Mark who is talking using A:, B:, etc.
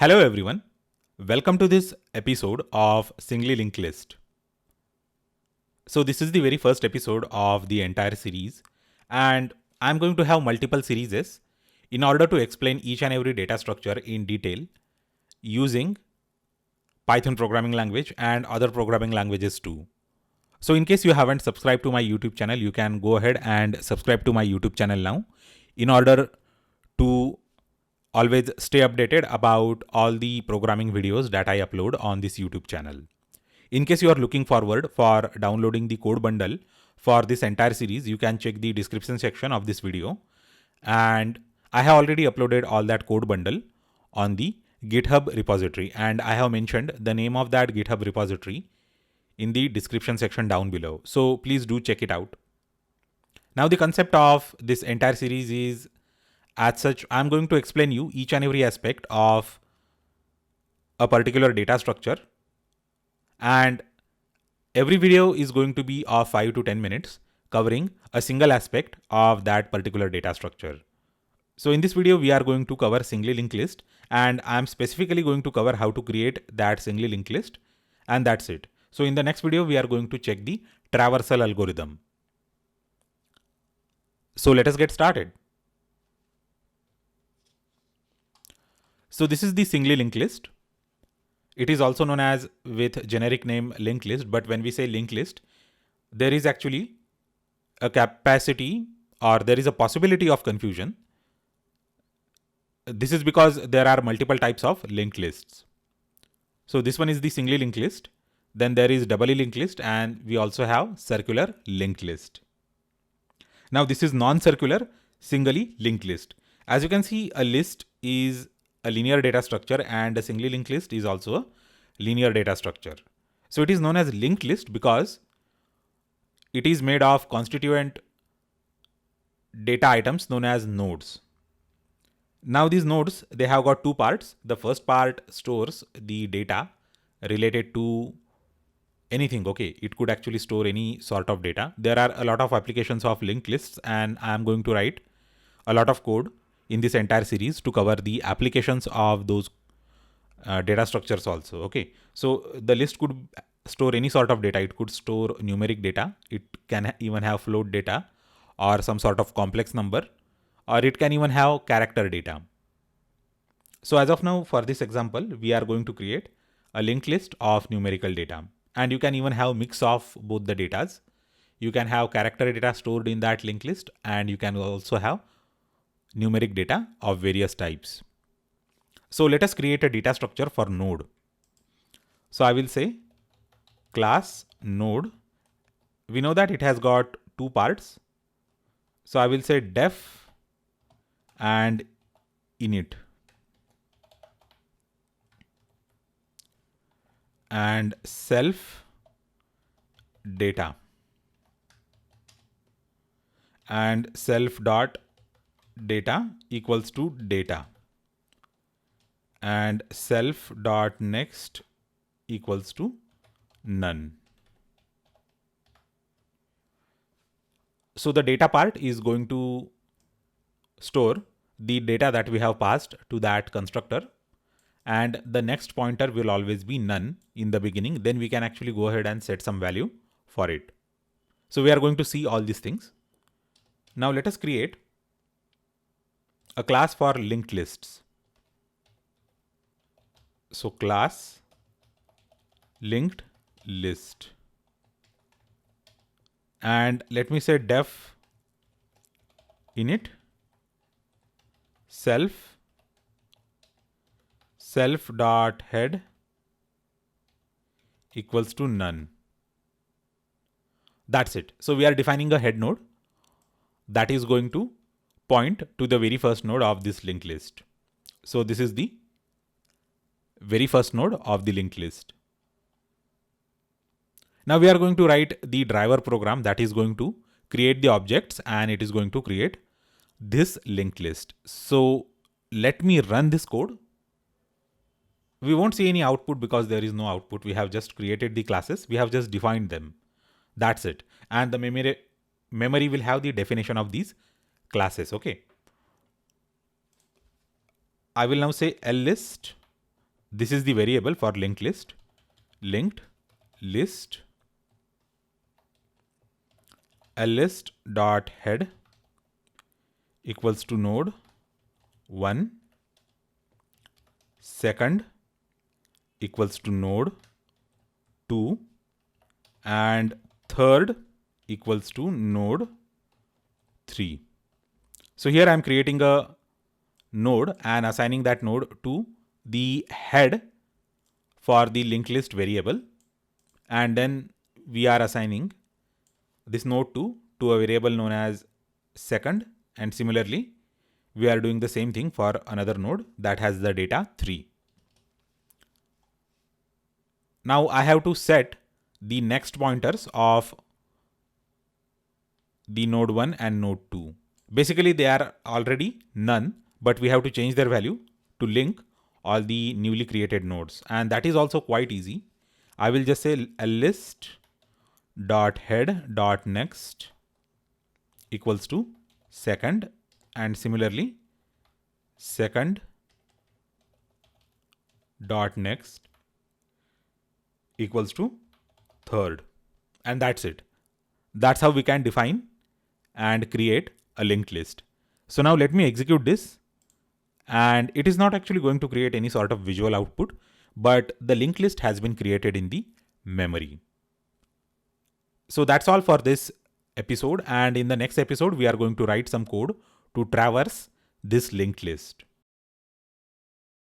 A: Hello everyone, welcome to this episode of Singly Linked List. So this is the very first episode of the entire series, and I'm going to have multiple series in order to explain each and every data structure in detail using Python programming language and other programming languages too. So in case you haven't subscribed to my YouTube channel, you can go ahead and subscribe to my YouTube channel now in order to always stay updated about all the programming videos that I upload on this YouTube channel. In case you are looking forward for downloading the code bundle for this entire series, you can check the description section of this video. And I have already uploaded all that code bundle on the GitHub repository, and I have mentioned the name of that GitHub repository in the description section down below. So please do check it out. Now the concept of this entire series is, as such, I'm going to explain you each and every aspect of a particular data structure, and every video is going to be of 5 to 10 minutes covering a single aspect of that particular data structure. So in this video, we are going to cover singly linked list, and I'm specifically going to cover how to create that singly linked list, and that's it. So in the next video, we are going to check the traversal algorithm. So let us get started. So this is the singly linked list. It is also known as with generic name linked list, but when we say linked list, there is actually a capacity or there is a possibility of confusion. This is because there are multiple types of linked lists. So this one is the singly linked list. Then there is doubly linked list, and we also have circular linked list. Now this is non-circular singly linked list. As you can see, a list is a linear data structure and a singly linked list is also a linear data structure. So it is known as linked list because it is made of constituent data items known as nodes. Now these nodes, they have got two parts. The first part stores the data related to anything. Okay, it could actually store any sort of data. There are a lot of applications of linked lists, and I am going to write a lot of code in this entire series to cover the applications of those data structures also. Okay, so the list could store any sort of data. It could store numeric data. It can even have float data or some sort of complex number, or it can even have character data. So as of now, for this example, we are going to create a linked list of numerical data, and you can even have mix of both the datas. You can have character data stored in that linked list, and you can also have numeric data of various types. So let us create a data structure for node. So I will say class node. We know that it has got two parts. So I will say def and init. And self data. And self dot data equals to data. And self dot next equals to none. So the data part is going to store the data that we have passed to that constructor, and the next pointer will always be none in the beginning. Then we can actually go ahead and set some value for it. So we are going to see all these things. Now let us create a class for linked lists. So class linked list, and let me say def init self dot head equals to none. That's it. So we are defining a head node that is going to point to the very first node of this linked list. So this is the very first node of the linked list. Now we are going to write the driver program that is going to create the objects, and it is going to create this linked list. So let me run this code. We won't see any output because there is no output. We have just created the classes. We have just defined them. That's it. And the memory will have the definition of these classes. Okay. I will now say list this is the variable for linked list. Linked list list dot head equals to node 1, second equals to node 2, and third equals to node 3. So here I'm creating a node and assigning that node to the head for the linked list variable, and then we are assigning this node to a variable known as second, and similarly we are doing the same thing for another node that has the data 3. Now I have to set the next pointers of the node 1 and node 2. Basically they are already none, but we have to change their value to link all the newly created nodes, and that is also quite easy. I will just say list dot head dot next equals to second, and similarly second dot next equals to third, and that's it. That's how we can define and create a linked list. So now let me execute this, and it is not actually going to create any sort of visual output, but the linked list has been created in the memory. So that's all for this episode, and in the next episode we are going to write some code to traverse this linked list.